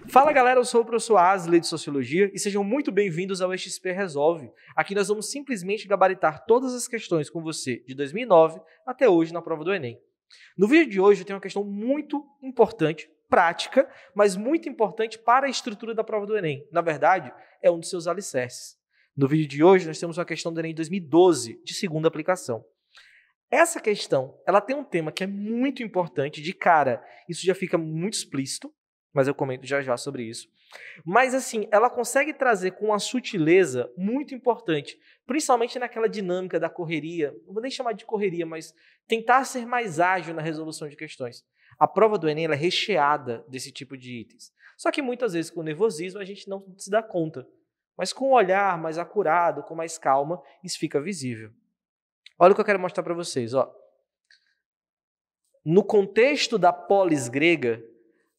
Fala galera, eu sou o professor Asley de Sociologia e sejam muito bem-vindos ao XP Resolve. Aqui nós vamos simplesmente gabaritar todas as questões com você de 2009 até hoje na prova do Enem. No vídeo de hoje eu tenho uma questão muito importante, prática, mas muito importante para a estrutura da prova do Enem. Na verdade, é um dos seus alicerces. No vídeo de hoje nós temos uma questão do Enem 2012, de segunda aplicação. Essa questão, ela tem um tema que é muito importante, de cara, isso já fica muito explícito, mas eu comento já já sobre isso. Mas assim, ela consegue trazer com uma sutileza muito importante, principalmente naquela dinâmica da correria, não vou nem chamar de correria, mas tentar ser mais ágil na resolução de questões. A prova do Enem ela é recheada desse tipo de itens. Só que muitas vezes com o nervosismo a gente não se dá conta. Mas com um olhar mais acurado, com mais calma, isso fica visível. Olha o que eu quero mostrar para vocês. Ó. No contexto da polis grega,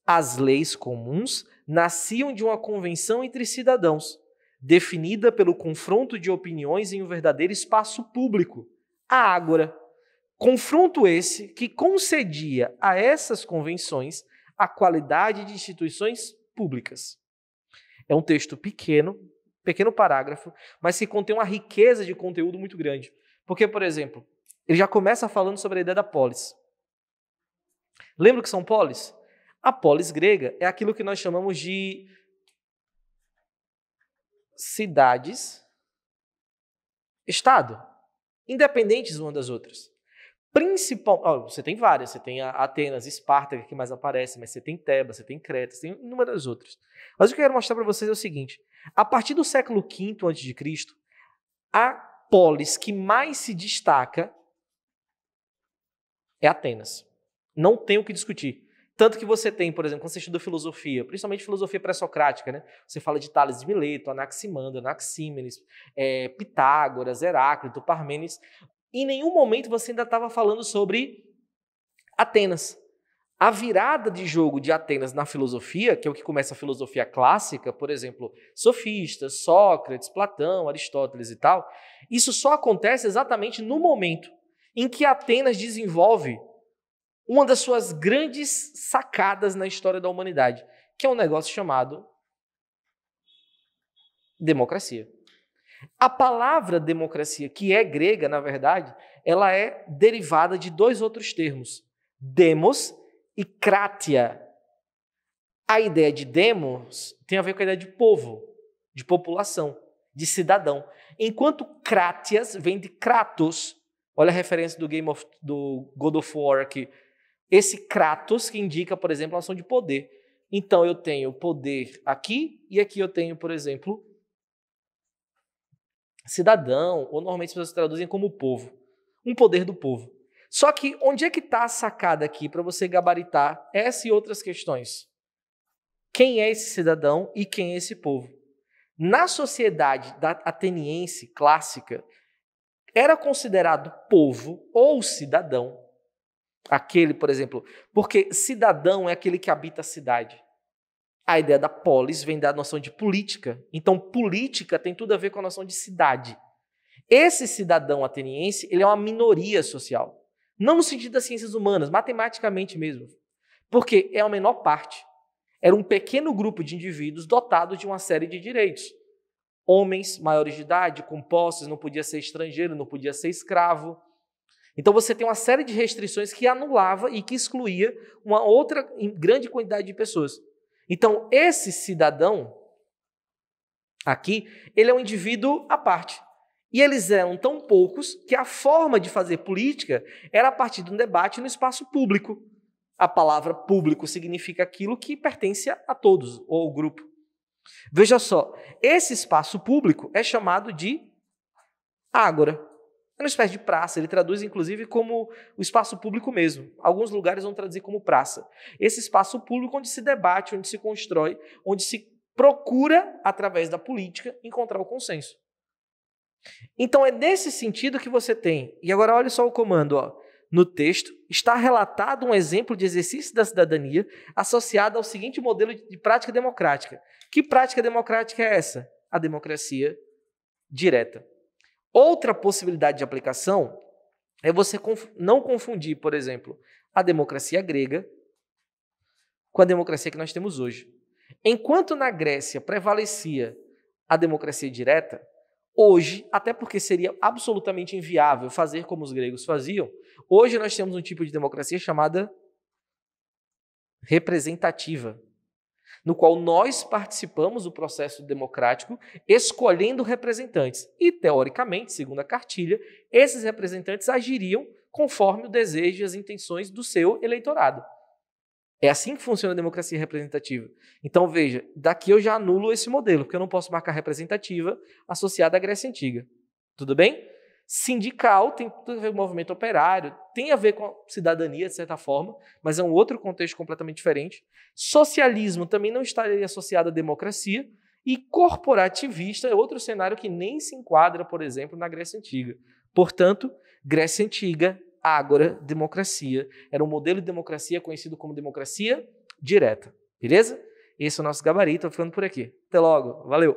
as leis comuns nasciam de uma convenção entre cidadãos, definida pelo confronto de opiniões em um verdadeiro espaço público, a ágora. Confronto esse que concedia a essas convenções a qualidade de instituições públicas. É um texto pequeno parágrafo, mas que contém uma riqueza de conteúdo muito grande. Porque, por exemplo, ele já começa falando sobre a ideia da polis. Lembra o que são polis? A polis grega é aquilo que nós chamamos de cidades-estado, independentes umas das outras. Você tem várias, você tem a Atenas, Esparta, que mais aparece, mas você tem Tebas, você tem Creta, você tem inúmeras outras. Mas o que eu quero mostrar para vocês é o seguinte, a partir do século V a.C., a polis que mais se destaca é Atenas. Não tem o que discutir. Tanto que você tem, por exemplo, quando você estuda filosofia, principalmente filosofia pré-socrática, né? Você fala de Tales de Mileto, Anaximandro, Anaxímenes, Pitágoras, Heráclito, Parmênides. Em nenhum momento você ainda estava falando sobre Atenas. A virada de jogo de Atenas na filosofia, que é o que começa a filosofia clássica, por exemplo, sofistas, Sócrates, Platão, Aristóteles e tal, isso só acontece exatamente no momento em que Atenas desenvolve uma das suas grandes sacadas na história da humanidade, que é um negócio chamado democracia. A palavra democracia, que é grega, na verdade, ela é derivada de dois outros termos, demos e kratia. A ideia de demos tem a ver com a ideia de povo, de população, de cidadão. Enquanto kratias vem de Kratos, olha a referência do God of War aqui, esse Kratos que indica, por exemplo, a noção de poder. Então, eu tenho poder aqui e aqui eu tenho, por exemplo, cidadão, ou normalmente as pessoas traduzem como povo. Um poder do povo. Só que onde é que está a sacada aqui para você gabaritar essa e outras questões? Quem é esse cidadão e quem é esse povo? Na sociedade ateniense clássica, era considerado povo ou cidadão aquele, por exemplo, porque cidadão é aquele que habita a cidade. A ideia da polis vem da noção de política. Então, política tem tudo a ver com a noção de cidade. Esse cidadão ateniense, ele é uma minoria social. Não no sentido das ciências humanas, matematicamente mesmo. Porque é a menor parte. Era um pequeno grupo de indivíduos dotados de uma série de direitos. Homens maiores de idade, com posses, não podia ser estrangeiro, não podia ser escravo. Então você tem uma série de restrições que anulava e que excluía uma outra grande quantidade de pessoas. Então esse cidadão aqui, ele é um indivíduo à parte. E eles eram tão poucos que a forma de fazer política era a partir de um debate no espaço público. A palavra público significa aquilo que pertence a todos, ou ao grupo. Veja só, esse espaço público é chamado de ágora. É uma espécie de praça, ele traduz inclusive como o espaço público mesmo. Alguns lugares vão traduzir como praça. Esse espaço público onde se debate, onde se constrói, onde se procura, através da política, encontrar o consenso. Então é nesse sentido que você tem, e agora olha só o comando, ó. No texto está relatado um exemplo de exercício da cidadania associado ao seguinte modelo de prática democrática. Que prática democrática é essa? A democracia direta. Outra possibilidade de aplicação é você não confundir, por exemplo, a democracia grega com a democracia que nós temos hoje. Enquanto na Grécia prevalecia a democracia direta, hoje, até porque seria absolutamente inviável fazer como os gregos faziam, hoje nós temos um tipo de democracia chamada representativa, no qual nós participamos do processo democrático escolhendo representantes. E, teoricamente, segundo a cartilha, esses representantes agiriam conforme o desejo e as intenções do seu eleitorado. É assim que funciona a democracia representativa. Então, veja, daqui eu já anulo esse modelo, porque eu não posso marcar representativa associada à Grécia Antiga. Tudo bem? Sindical tem tudo a ver com o movimento operário, tem a ver com a cidadania, de certa forma, mas é um outro contexto completamente diferente. Socialismo também não estaria associado à democracia, e corporativista é outro cenário que nem se enquadra, por exemplo, na Grécia Antiga. Portanto, Grécia Antiga, ágora, democracia. Era um modelo de democracia conhecido como democracia direta. Beleza? Esse é o nosso gabarito. Estou ficando por aqui. Até logo. Valeu!